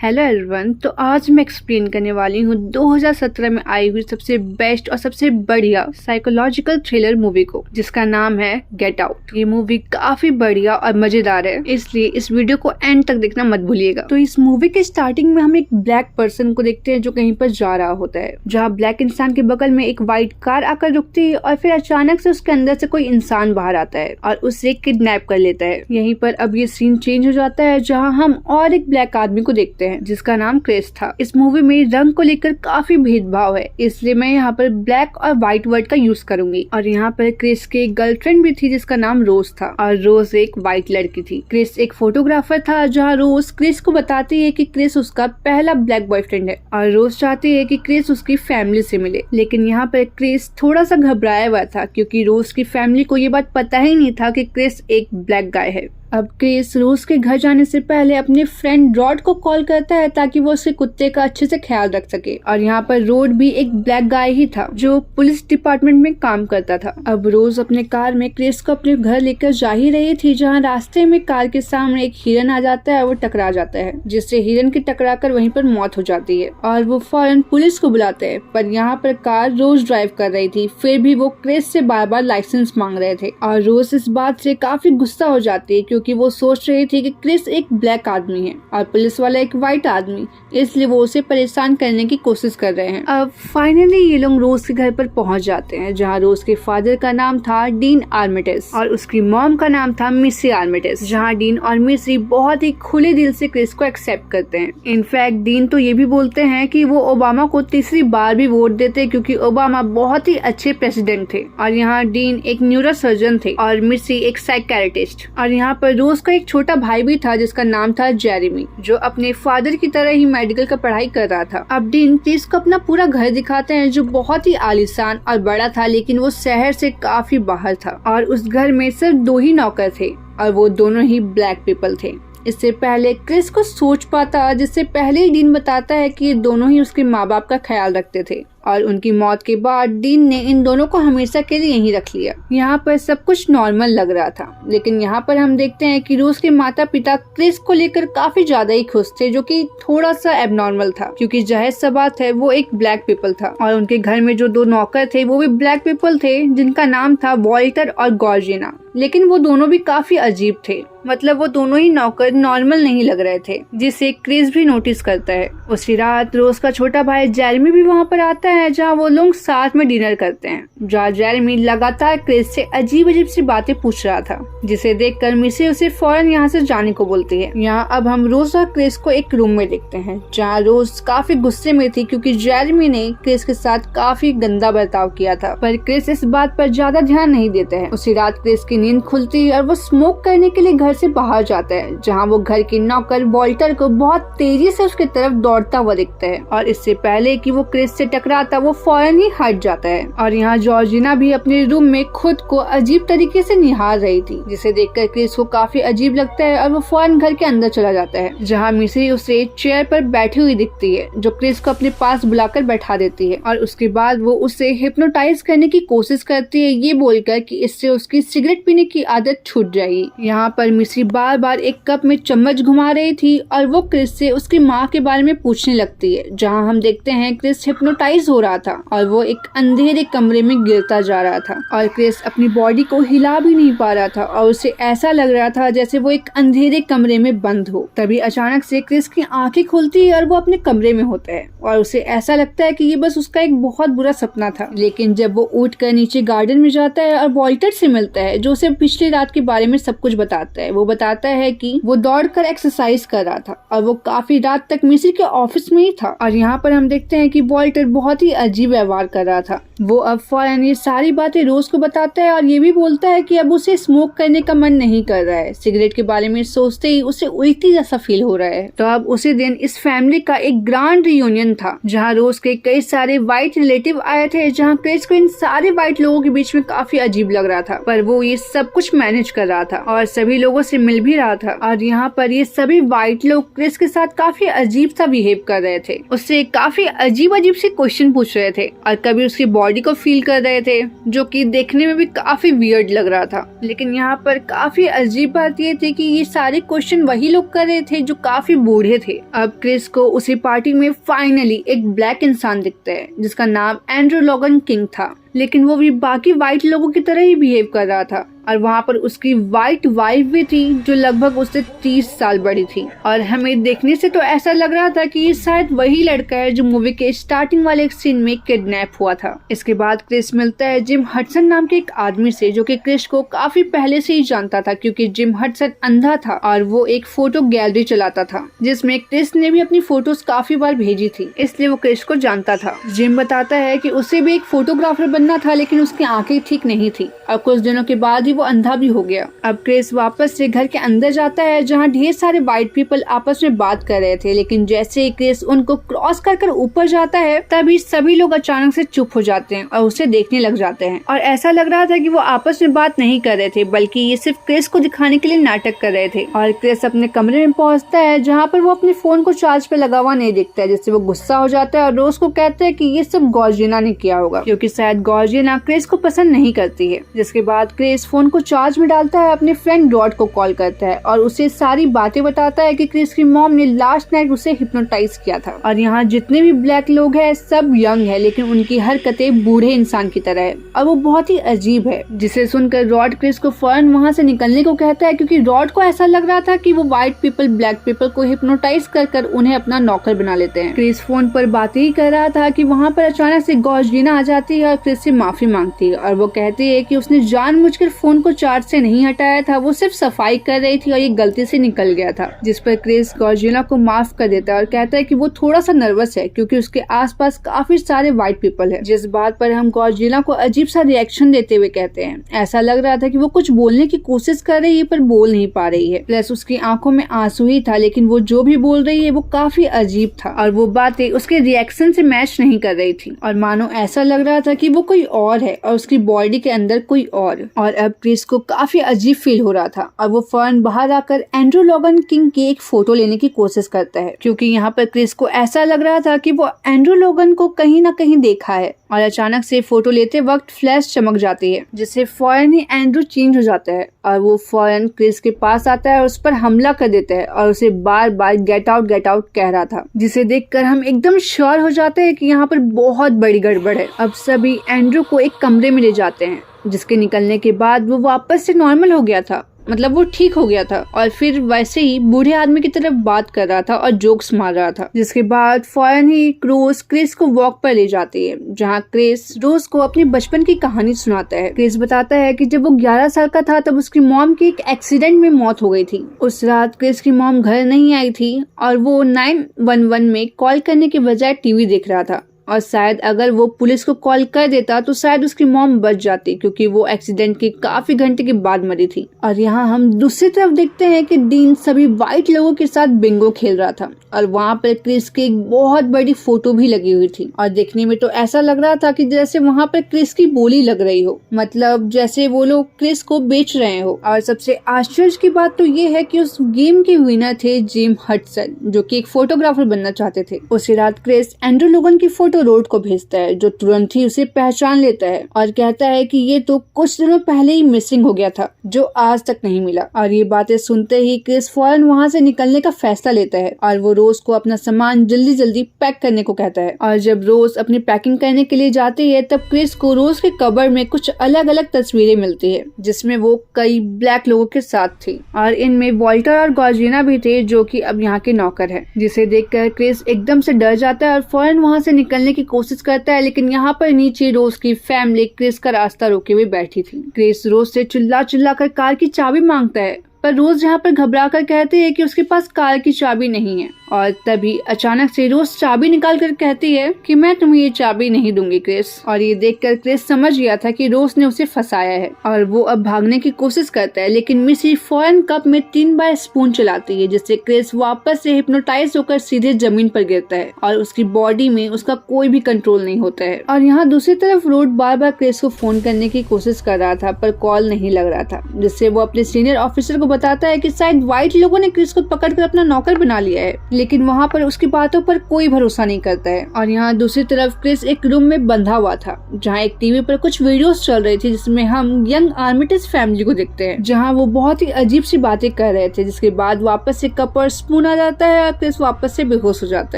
Hello everyone. तो आज मैं एक्सप्लेन करने वाली हूँ 2017 में आई हुई सबसे बेस्ट और सबसे बढ़िया साइकोलॉजिकल थ्रिलर मूवी को, जिसका नाम है गेट आउट। ये मूवी काफी बढ़िया और मजेदार है, इसलिए इस वीडियो को एंड तक देखना मत भूलिएगा। तो इस मूवी के स्टार्टिंग में हम एक ब्लैक पर्सन को देखते हैं जो कहीं पर जा रहा होता है, जहाँ ब्लैक इंसान के बगल में एक व्हाइट कार आकर रुकती है और फिर अचानक से उसके अंदर से कोई इंसान बाहर आता है और उसे किडनैप कर लेता है। यहीं पर अब ये सीन चेंज हो जाता है, जहाँ हम और एक ब्लैक आदमी को देखते हैं जिसका नाम क्रिस था। इस मूवी में रंग को लेकर काफी भेदभाव है, इसलिए मैं यहाँ पर ब्लैक और व्हाइट वर्ड का यूज करूंगी। और यहाँ पर क्रिस की एक गर्लफ्रेंड भी थी जिसका नाम रोज था, और रोज एक व्हाइट लड़की थी। क्रिस एक फोटोग्राफर था, जहाँ रोज क्रिस को बताती है कि क्रिस उसका पहला ब्लैक बॉयफ्रेंड है और रोज चाहती है कि क्रिस उसकी फैमिली से मिले। लेकिन यहाँ पर क्रिस थोड़ा सा घबराया हुआ था, क्योंकि रोज की फैमिली को ये बात पता ही नहीं था कि क्रिस एक ब्लैक गाय है। अब क्रिस रोज के घर जाने से पहले अपने फ्रेंड रॉड को कॉल करता है ताकि वो उसके कुत्ते का अच्छे से ख्याल रख सके। और यहाँ पर रॉड भी एक ब्लैक गाय ही था जो पुलिस डिपार्टमेंट में काम करता था। अब रोज अपने कार में क्रिस को अपने घर लेकर जा ही रही थी, जहाँ रास्ते में कार के सामने एक हिरन आ जाता है और वो टकरा जाता है, जिससे हिरन की टकराकर वहीं पर मौत हो जाती है और वो फौरन पुलिस को बुलाते हैं। पर यहाँ पर कार रोज ड्राइव कर रही थी, फिर भी वो क्रिस से बार बार लाइसेंस मांग रहे थे और रोज इस बात से काफी गुस्सा हो जाती है, क्योंकि वो सोच रही थी कि क्रिस एक ब्लैक आदमी है और पुलिस वाला एक व्हाइट आदमी, इसलिए वो उसे परेशान करने की कोशिश कर रहे हैं। अब फाइनली ये लोग रोज के घर पर पहुंच जाते हैं, जहां रोज के फादर का नाम था डीन आर्मिटेज और उसकी मॉम का नाम था मिसी आर्मिटेज। जहां डीन और मिसी बहुत ही खुले दिल से क्रिस को एक्सेप्ट करते हैं। इनफैक्ट डीन तो ये भी बोलते हैं कि वो ओबामा को तीसरी बार भी वोट देते, क्योंकि ओबामा बहुत ही अच्छे प्रेसिडेंट थे। और यहाँ डीन एक न्यूरो सर्जन थे और मिसी एक साइकियाट्रिस्ट। और यहाँ पर रोज का एक छोटा भाई भी था जिसका नाम था जेरेमी, जो अपने फादर की तरह ही मेडिकल का पढ़ाई कर रहा था। अब डीन क्रिस को अपना पूरा घर दिखाते हैं, जो बहुत ही आलीशान और बड़ा था, लेकिन वो शहर से काफी बाहर था और उस घर में सिर्फ 2 ही नौकर थे और वो दोनों ही ब्लैक पीपल थे। इससे पहले क्रिस को सोच पाता, जिससे पहले ही डीन बताता है कि ये दोनों ही उसके माँ बाप का ख्याल रखते थे और उनकी मौत के बाद डीन ने इन दोनों को हमेशा के लिए यहीं रख लिया। यहाँ पर सब कुछ नॉर्मल लग रहा था, लेकिन यहाँ पर हम देखते हैं कि रोज के माता पिता क्रिस को लेकर काफी ज्यादा ही खुश थे, जो कि थोड़ा सा एबनॉर्मल था, क्योंकि जाहिर सा बात है वो एक ब्लैक पीपल था। और उनके घर में जो 2 नौकर थे वो भी ब्लैक पीपल थे, जिनका नाम था वॉल्टर और गॉर्जिना। लेकिन वो दोनों भी काफी अजीब थे, मतलब वो दोनों ही नौकर नॉर्मल नहीं लग रहे थे, जिसे क्रिस भी नोटिस करता है। उसी रात रोज का छोटा भाई जेरेमी भी वहाँ पर आता है, जहाँ वो लोग साथ में डिनर करते हैं, जहाँ जेरेमी लगातार क्रिस से अजीब अजीब सी बातें पूछ रहा था, जिसे देखकर मिसी उसे फौरन यहाँ से जाने को बोलती है। यहाँ अब हम रोज और क्रिस को एक रूम में देखते हैं, जहाँ रोज काफी गुस्से में थी, क्योंकि जेरेमी ने क्रिस के साथ काफी गंदा बर्ताव किया था। पर क्रिस इस बात पर ज्यादा ध्यान नहीं देते हैं। उसी रात क्रिस की नींद खुलती है और वो स्मोक करने के लिए घर से बाहर जाता है, जहाँ वो घर की नौकर वॉल्टर को बहुत तेजी से उसकी तरफ दौड़ता हुआ दिखता है और इससे पहले कि वो क्रिस से टकराता वो फौरन ही हट जाता है। और यहाँ जॉर्जिना भी अपने रूम में खुद को अजीब तरीके से निहार रही थी, जिसे देखकर क्रिस को काफी अजीब लगता है और वो फौरन घर के अंदर चला जाता है, जहाँ मिसी उसे चेयर पर बैठी हुई दिखती है, जो क्रिस को अपने पास बुलाकर बैठा देती है। और उसके बाद वो उसे हिप्नोटाइज करने की कोशिश करती है, ये बोलकर कि इससे उसकी सिगरेट पीने की आदत छूट जाएगी। यहाँ पर मिसी बार बार एक कप में चम्मच घुमा रही थी और वो क्रिस से उसकी माँ के बारे में पूछने लगती है, जहाँ हम देखते हैं क्रिस हिप्नोटाइज हो रहा था और वो एक अंधेरे कमरे में गिरता जा रहा था और क्रिस अपनी बॉडी को हिला भी नहीं पा रहा था और उसे ऐसा लग रहा था जैसे वो एक अंधेरे कमरे में बंद हो। तभी अचानक से क्रिस की आंखें खुलती है और वो अपने कमरे में होता है और उसे ऐसा लगता है कि ये बस उसका एक बहुत बुरा सपना था। लेकिन जब वो उठकर नीचे गार्डन में जाता है और वॉल्टर से मिलता है, जो उसे पिछली रात के बारे में सब कुछ बताता है। वो बताता है कि वो दौड़कर एक्सरसाइज कर रहा था और वो काफी रात तक मिसी के ऑफिस में ही था। और यहाँ पर हम देखते हैं कि वॉल्टर बहुत ही अजीब व्यवहार कर रहा था। वो अब फौरन ये सारी बातें रोज को बताता है और ये भी बोलता है कि अब उसे स्मोक करने का मन नहीं कर रहा है। सिगरेट के बारे में सोचते ही उसे उल्टी जैसा फील हो रहा है। तो अब उसी दिन इस फैमिली का एक ग्रैंड रियूनियन था, जहाँ रोज के कई सारे व्हाइट रिलेटिव आए थे, जहाँ क्रिस को इन सारे व्हाइट लोगों के बीच में काफी अजीब लग रहा था, पर वो ये सब कुछ मैनेज कर रहा था और सभी लोगों से मिल भी रहा था। और यहाँ पर ये सभी व्हाइट लोग क्रिस के साथ काफी अजीब सा बिहेव कर रहे थे, उससे काफी अजीब अजीब से क्वेश्चन पूछ रहे थे और कभी उसकी बॉडी को फील कर रहे थे, जो कि देखने में भी काफी वियर्ड लग रहा था। लेकिन यहाँ पर काफी अजीब बात ये थी कि ये सारे क्वेश्चन वही लोग कर रहे थे जो काफी बूढ़े थे। अब क्रिस को उसी पार्टी में फाइनली एक ब्लैक इंसान दिखता है जिसका नाम एंड्रू लोगन किंग था, लेकिन वो भी बाकी व्हाइट लोगों की तरह ही बिहेव कर रहा था। और वहाँ पर उसकी व्हाइट वाइफ भी थी जो लगभग उससे 30 साल बड़ी थी। और हमें देखने से तो ऐसा लग रहा था कि ये शायद वही लड़का है जो मूवी के स्टार्टिंग वाले सीन में किडनैप हुआ था। इसके बाद क्रिस मिलता है जिम हडसन नाम के एक आदमी से, जो कि क्रिस को काफी पहले से ही जानता था, क्योंकि जिम हडसन अंधा था और वो एक फोटो गैलरी चलाता था जिसमें क्रिस ने भी अपनी फोटोज काफी बार भेजी थी, इसलिए वो क्रिस को जानता था। जिम बताता है कि उसे भी एक फोटोग्राफर बनना था, लेकिन उसकी आंखें ठीक नहीं थी और कुछ दिनों के बाद वो अंधा भी हो गया। अब क्रिस वापस से घर के अंदर जाता है जहाँ ढेर सारे व्हाइट पीपल आपस में बात कर रहे थे, लेकिन जैसे ही क्रिस उनको क्रॉस कर ऊपर जाता है तभी सभी लोग अचानक से चुप हो जाते हैं और उसे देखने लग जाते हैं। और ऐसा लग रहा था कि वो आपस में बात नहीं कर रहे थे, बल्कि ये सिर्फ क्रिस को दिखाने के लिए नाटक कर रहे थे। और क्रिस अपने कमरे में पहुंचता है जहाँ पर वो अपने फोन को चार्ज पे लगा हुआ नहीं दिखता है, जिससे वो गुस्सा हो जाता है और रोज को कहता है कि ये सब गॉर्जिना ने किया होगा, क्योंकि शायद गॉर्जिना क्रिस को पसंद नहीं करती है। जिसके बाद क्रिस फोन को चार्ज में डालता है, अपने फ्रेंड रॉड को कॉल करता है और उसे सारी बातें बताता है कि क्रिस की मॉम ने लास्ट नाइट उसे हिप्नोटाइज किया था। और यहाँ जितने भी ब्लैक लोग हैं सब यंग है, लेकिन उनकी हरकतें बूढ़े इंसान की तरह है और वो बहुत ही अजीब है। जिसे सुनकर रॉड क्रिस को फौरन वहाँ से निकलने को कहता है, क्योंकि रॉड को ऐसा लग रहा था कि वो व्हाइट पीपल ब्लैक पीपल को हिप्नोटाइज कर उन्हें अपना नौकर बना लेते हैं। क्रिस फोन पर बातें ही कर रहा था कि वहाँ पर अचानक से गॉर्जिना आ जाती है और क्रिस से माफी मांगती है और वो कहती है कि उसने जानबूझकर फोन को चार्ज से नहीं हटाया था, वो सिर्फ सफाई कर रही थी और ये गलती से निकल गया था। जिस पर क्रिस गॉर्जिना को माफ कर देता है और कहता है कि वो थोड़ा सा नर्वस है क्योंकि उसके आसपास काफी सारे व्हाइट पीपल है। जिस बात पर हम गॉर्जिना को अजीब सा रिएक्शन देते हुए कहते हैं, ऐसा लग रहा था कि वो कुछ बोलने की कोशिश कर रही है पर बोल नहीं पा रही है। प्लस उसकी आंखों में आंसू ही था, लेकिन वो जो भी बोल रही है वो काफी अजीब था और वो बातें उसके रिएक्शन से मैच नहीं कर रही थी और मानो ऐसा लग रहा था कि वो कोई और है और उसकी बॉडी के अंदर कोई और अब क्रिस को काफी अजीब फील हो रहा था और वो फौरन बाहर आकर एंड्रू लोगन किंग की एक फोटो लेने की कोशिश करता है, क्योंकि यहाँ पर क्रिस को ऐसा लग रहा था कि वो एंड्रू लोगन को कहीं ना कहीं देखा है। और अचानक से फोटो लेते वक्त फ्लैश चमक जाती है, जिससे फौरन ही एंड्रू चेंज हो जाता है और वो फौरन क्रिस के पास आता है और उस पर हमला कर देता है और उसे बार बार गेट आउट कह रहा था, जिसे देखकर हम एकदम श्योर हो जाते हैं कि यहाँ पर बहुत बड़ी गड़बड़ है। अब सभी एंड्रू को एक कमरे में ले जाते हैं, जिसके निकलने के बाद वो वापस से नॉर्मल हो गया था, मतलब वो ठीक हो गया था और फिर वैसे ही बूढ़े आदमी की तरफ बात कर रहा था और जोक्स मार रहा था। जिसके बाद फौरन ही रोज क्रिस को वॉक पर ले जाती है, जहाँ क्रिस रोज को अपने बचपन की कहानी सुनाता है। क्रिस बताता है कि जब वो 11 साल का था तब उसकी मॉम की एक एक्सीडेंट में मौत हो गई थी। उस रात क्रिस की मॉम घर नहीं आई थी और वो 911 में कॉल करने के बजाय टीवी देख रहा था और शायद अगर वो पुलिस को कॉल कर देता तो शायद उसकी मॉम बच जाती, क्योंकि वो एक्सीडेंट के काफी घंटे के बाद मरी थी। और यहाँ हम दूसरी तरफ देखते हैं कि डीन सभी व्हाइट लोगों के साथ बिंगो खेल रहा था और वहाँ पर क्रिस की एक बहुत बड़ी फोटो भी लगी हुई थी और देखने में तो ऐसा लग रहा था कि जैसे वहाँ पर क्रिस की बोली लग रही हो, मतलब जैसे वो लोग क्रिस को बेच रहे हो। और सबसे आश्चर्य की बात तो ये है कि उस गेम के विनर थे जिम हडसन, जो कि एक फोटोग्राफर बनना चाहते थे। उसी रात क्रिस एंड्रू लोगन की फोटो रोड को भेजता है, जो तुरंत ही उसे पहचान लेता है और कहता है कि ये तो कुछ दिनों पहले ही मिसिंग हो गया था, जो आज तक नहीं मिला। और ये बातें सुनते ही क्रिस फौरन वहाँ से निकलने का फैसला लेता है और वो रोज को अपना सामान जल्दी पैक करने को कहता है। और जब रोज अपनी पैकिंग करने के लिए जाती है तब क्रिस को रोज के कवर में कुछ अलग अलग तस्वीरें मिलती है, जिसमें वो कई ब्लैक लोगों के साथ थी और इनमें वॉल्टर और गॉर्जिना भी थे, जो कि अब यहाँ के नौकर है। जिसे देखकर क्रिस एकदम से डर जाता है और फौरन वहाँ से निकलने की कोशिश करता है, लेकिन यहाँ पर नीचे रोज की फैमिली क्रिस का रास्ता रोके हुए बैठी थी। क्रिस रोज से चिल्ला कर कार की चाबी मांगता है, पर रोज यहाँ पर घबरा कर कहती है कि उसके पास कार की चाबी नहीं है। और तभी अचानक से रोज चाबी निकाल कर कहती है कि मैं तुम्हें ये चाबी नहीं दूंगी क्रिस। और ये देखकर क्रिस समझ गया था कि रोज ने उसे फंसाया है और वो अब भागने की कोशिश करता है, लेकिन मिसी फौरन कप में 3 बार स्पून चलाती है, जिससे क्रिस वापस से हिप्नोटाइज होकर सीधे जमीन पर गिरता है और उसकी बॉडी में उसका कोई भी कंट्रोल नहीं होता है। और यहाँ दूसरी तरफ रोड बार क्रिस को फोन करने की कोशिश कर रहा था पर कॉल नहीं लग रहा था, जिससे वो अपने सीनियर ऑफिसर को बताता है कि शायद व्हाइट लोगों ने क्रिस को पकड़कर अपना नौकर बना लिया है, लेकिन वहाँ पर उसकी बातों पर कोई भरोसा नहीं करता है। और यहाँ दूसरी तरफ क्रिस एक रूम में बंधा हुआ था जहाँ एक टीवी पर कुछ वीडियोस चल रही थी जिसमें हम यंग आर्मिटेज फैमिली को देखते हैं, जहाँ वो बहुत ही अजीब सी बातें कर रहे थे, जिसके बाद वापस से कप और स्पून आ जाता है और क्रिस वापस से बेहोश हो जाता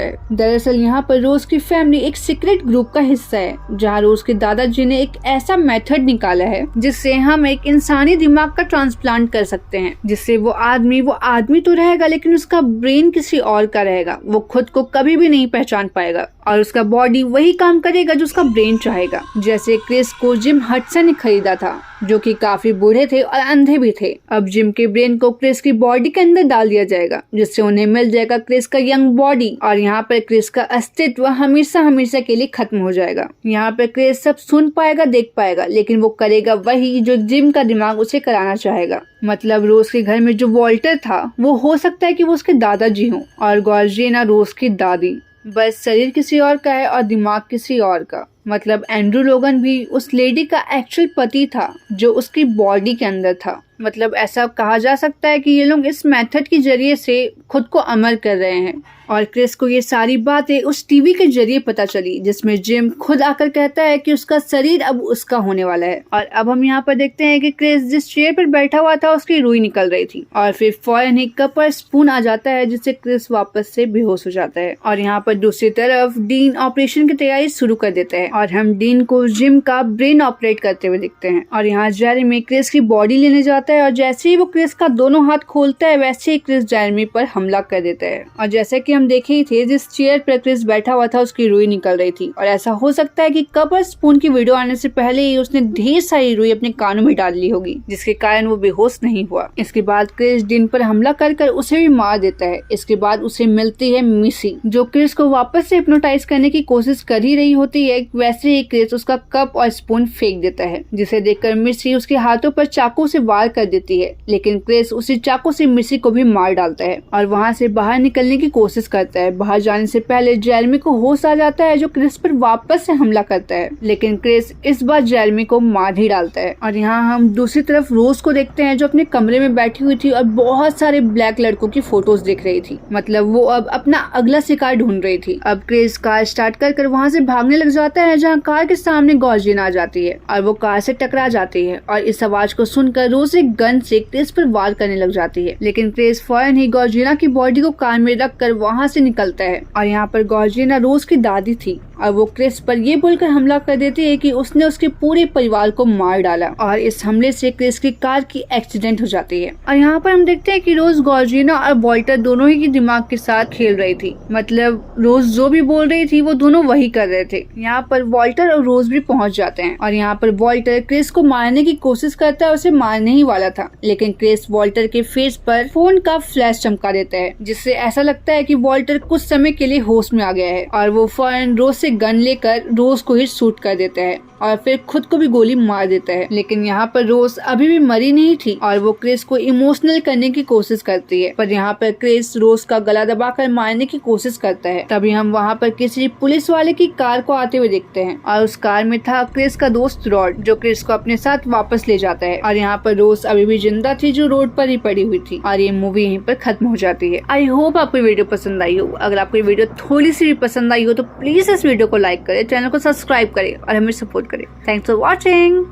है। दरअसल यहाँ पर रोज की फैमिली एक सीक्रेट ग्रुप का हिस्सा है जहाँ रोज के दादाजी ने एक ऐसा मेथड निकाला है जिससे हम एक इंसानी दिमाग का ट्रांसप्लांट कर सकते हैं, जिससे वो आदमी तो रहेगा लेकिन उसका ब्रेन किसी और का रहेगा। वो खुद को कभी भी नहीं पहचान पाएगा और उसका बॉडी वही काम करेगा जो उसका ब्रेन चाहेगा। जैसे क्रिस को जिम हडसन ने खरीदा था जो कि काफी बूढ़े थे और अंधे भी थे। अब जिम के ब्रेन को क्रिस की बॉडी के अंदर डाल दिया जाएगा जिससे उन्हें मिल जाएगा क्रिस का यंग बॉडी और यहाँ पर क्रिस का अस्तित्व हमेशा हमेशा के लिए खत्म हो जाएगा। यहाँ पर क्रिस सब सुन पाएगा, देख पाएगा, लेकिन वो करेगा वही जो जिम का दिमाग उसे कराना चाहेगा। मतलब रोज के घर में जो वॉल्टर था वो हो सकता है कि वो उसके दादाजी हों और गॉर्जिना रोज की दादी, बस शरीर किसी और का है और दिमाग किसी और का। मतलब एंड्रू लोगन भी उस लेडी का एक्चुअल पति था जो उसकी बॉडी के अंदर था। मतलब ऐसा कहा जा सकता है कि ये लोग इस मेथड के जरिए से खुद को अमर कर रहे हैं और क्रिस को ये सारी बातें उस टीवी के जरिए पता चली जिसमें जिम खुद आकर कहता है कि उसका शरीर अब उसका होने वाला है। और अब हम यहाँ पर देखते हैं कि क्रिस जिस चेयर पर बैठा हुआ था उसकी रुई निकल रही थी और फिर फौरन ही कप और स्पून आ जाता है जिससे क्रिस वापस से बेहोश हो जाता है। और यहाँ पर दूसरी तरफ डीन ऑपरेशन की तैयारी शुरू कर देता है और हम डीन को जिम का ब्रेन ऑपरेट करते हुए दिखते हैं। और यहाँ जेरेमी क्रिस की बॉडी लेने जाता है और जैसे ही वो क्रिस का दोनों हाथ खोलता है वैसे ही क्रिस जेरेमी पर हमला कर देता है। और जैसे कि हम देखे ही थे जिस चेयर पर क्रिस बैठा हुआ था उसकी रुई निकल रही थी और ऐसा हो सकता है कि कप और स्पून की वीडियो आने से पहले ही उसने ढेर सारी रुई अपने कानों में डाल ली होगी जिसके कारण वो बेहोश नहीं हुआ। इसके बाद क्रिस डीन पर हमला कर उसे भी मार देता है। इसके बाद उसे मिलती है मिसी जो क्रिस को वापस से हिप्नोटाइज करने की कोशिश कर ही रही होती है। वैसे ही क्रिस उसका कप और स्पून फेंक देता है जिसे देखकर मिसी उसके हाथों पर चाकू से वार कर देती है, लेकिन क्रिस उसी चाकू से मिसी को भी मार डालता है और वहाँ से बाहर निकलने की कोशिश करता है। बाहर जाने से पहले जेरेमी को होश आ जाता है जो क्रिस पर वापस से हमला करता है, लेकिन क्रिस इस बार जेरेमी को मार ही डालता है। और यहाँ हम दूसरी तरफ रोज को देखते हैं जो अपने कमरे में बैठी हुई थी और बहुत सारे ब्लैक लड़कों की फोटोज देख रही थी। मतलब वो अब अपना अगला शिकार ढूंढ रही थी। अब क्रिस कार स्टार्ट कर वहाँ से भागने लग जाता है जहाँ कार के सामने गॉर्जिना आ जाती है और वो कार से टकरा जाती है और इस आवाज को सुनकर रोज एक गन से क्रिस पर वार करने लग जाती है, लेकिन क्रिस फौरन ही गॉर्जिना की बॉडी को कार में रख कर वहाँ से निकलता है। और यहाँ पर गॉर्जिना रोज की दादी थी और वो क्रिस पर ये बोलकर हमला कर देती है कि उसने उसके पूरे परिवार को मार डाला और इस हमले से क्रिस की कार की एक्सीडेंट हो जाती है। और यहाँ पर हम देखते हैं कि रोज गॉर्जिना और वॉल्टर दोनों ही के दिमाग के साथ खेल रही थी। मतलब रोज जो भी बोल रही थी वो दोनों वही कर रहे थे। यहाँ पर वॉल्टर और रोज भी पहुंच जाते हैं और यहाँ पर वॉल्टर क्रिस को मारने की कोशिश करता है, उसे मारने ही वाला था, लेकिन क्रिस वॉल्टर के फेस पर फोन का फ्लैश चमका देता है जिससे ऐसा लगता है कि वॉल्टर कुछ समय के लिए होश में आ गया है और वो फौरन रोज से गन लेकर रोज को ही शूट कर देता है और फिर खुद को भी गोली मार देता है। लेकिन यहाँ पर रोज अभी भी मरी नहीं थी और वो क्रिस को इमोशनल करने की कोशिश करती है, पर यहाँ पर क्रिस रोज का गला दबाकर मारने की कोशिश करता है। तभी हम वहाँ पर किसी पुलिस वाले की कार को आते हुए देखते हैं और उस कार में था क्रिस का दोस्त रॉड जो क्रिस को अपने साथ वापस ले जाता है। और यहाँ पर रोज अभी भी जिंदा थी जो रोड पर ही पड़ी हुई थी और ये मूवी यहीं पर खत्म हो जाती है। आई होप आपको वीडियो पसंद आई हो। अगर आपको वीडियो थोड़ी सी भी पसंद आई हो तो प्लीज इस वीडियो को लाइक करें, चैनल को सब्सक्राइब करें और हमें सपोर्ट करें। Thanks for watching.